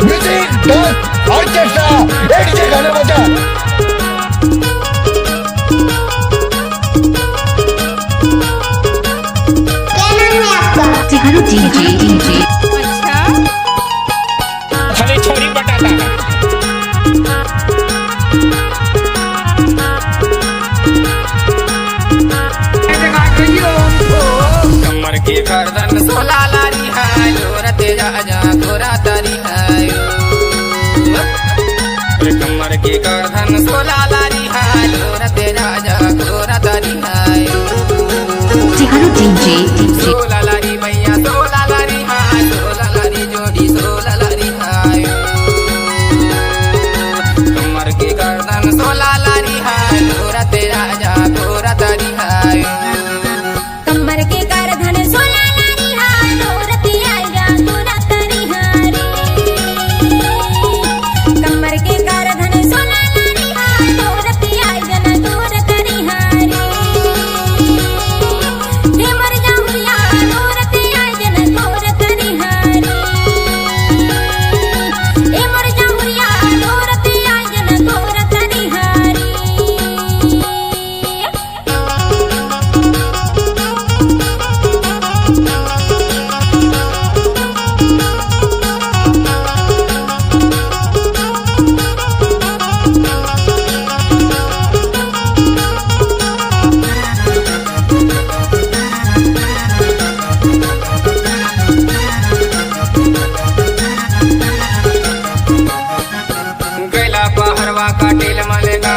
Music dance orchestra एक DJ गाना बजा। अच्छा खाली छोरी बटाता कमर के गर्दन सोला लारी है लोरते राजा गोरा तारी है कमर के गर्दन सोला लारी है लोरते राजा गोरा तारी है सोला लारी मैया सोला लारी है सोला लारी जोड़ी सोला लारी है कमर के गर्दन सोला लारी है लोरते राजा गोरा तारी है कमर के करधन सोला लारी हाय लोरती आया गोरा तरी हारी कमर के करधन सोला लारी हाय लोरती आया न गोरा तरी हारी हे मर जाऊया लोरती आया न गोरा तरी हारी हे मर जाऊया लोरती आया न गोरा तरी हारी गैला पहरवा का टेल मलेगा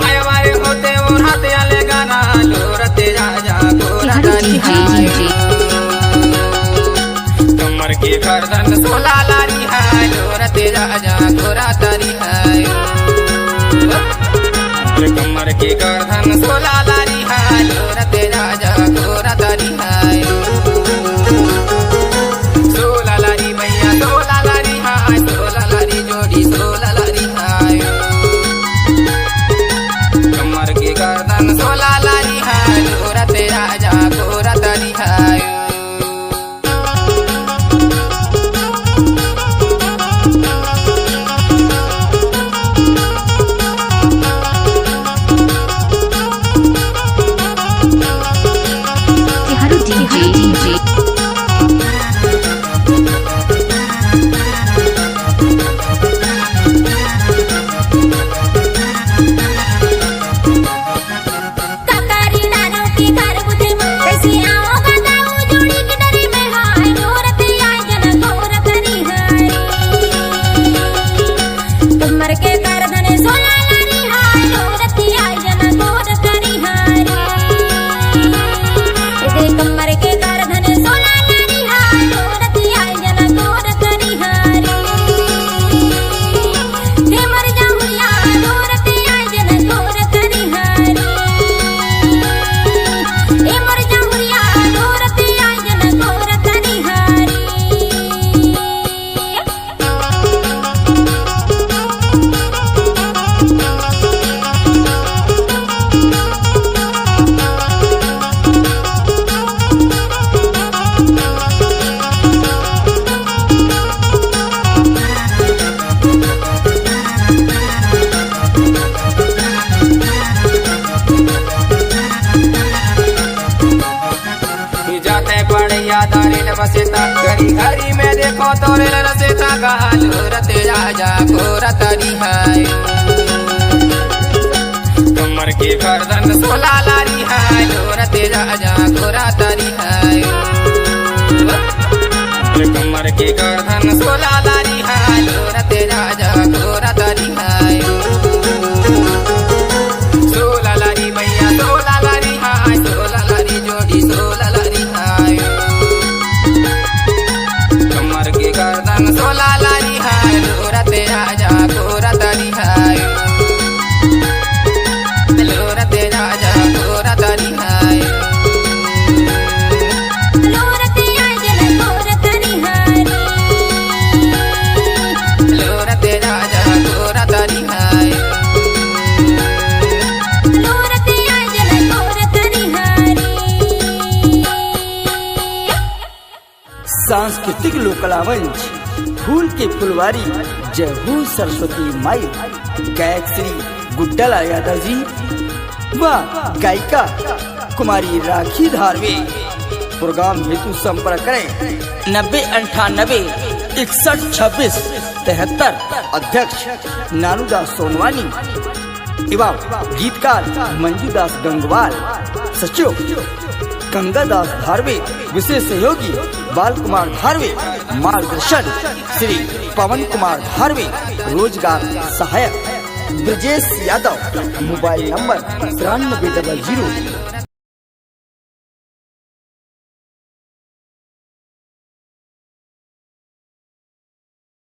माया मारे होते और हाथ आलेगा ना लोरते राजा गोरा तारी है कमर के गर्दन सोला लारी है लोरते राजा गोरा तारी है कमर के गर्दन सोला लारी है लोरते राजा गोरा तारी है सोला लारी मैया सोला लारी है सोला लारी जोड़ी सोला लारी है कमर के गर्दन सोला लारी है लोरते राजा गोरा तारी है काकारी नानो की घर बुझे कैसे आओ गदाऊ जोड़ी की डरी में हाय लोरते आया न गोरा तरी हारी कमर के करधन सोला लारी हाय लोरते आया न गोरा तरी हारी इधे कमर के करधन सोला लारी हाय लोरते आया न गोरा तरी हारी हे मर जाऊया लोरते आया न गोरा तरी हारी हे मर जाऊया लोरते आया न गोरा तरी हारी जाते पड़िया दारिल बसेता घड़ी घड़ी में देखो तोरे रसेता कहा लोरते राजा गोरा तारी है कमर के गर्दन सोला लारी है लोरते राजा गोरा तारी है कमर के गर्दन सोला लारी है लोरते राजा गोरा तारी है सोला लारी मैया सोला लारी है सोला लारी जोड़ी सोला लारी है कमर के गर्दन सोला लारी है लोरते राजा गोरा तारी है लोरते राजा गोरा तारी है लोरते आया न गोरा तरी हारी लोरते राजा गोरा तारी है लोरते आया न गोरा तरी हारी सांस्कृतिक लोकलावंच फूल के फुलवारी जय हो सरस्वती माई। गायक श्री गुड्डालाल यादव जी व गायिका कुमारी राखी धारवे। प्रोग्राम हेतु संपर्क करें 9098612673। अध्यक्ष नानूदास सोनवानी एवं गीतकार मंजूदास गंगवाल। सचिव गंगादास धारवे। विशेष सहयोगी बाल कुमार धारवे। मार्गदर्शन श्री पवन कुमार धारवे। रोजगार सहायक ब्रजेश यादव। Mobile number 9300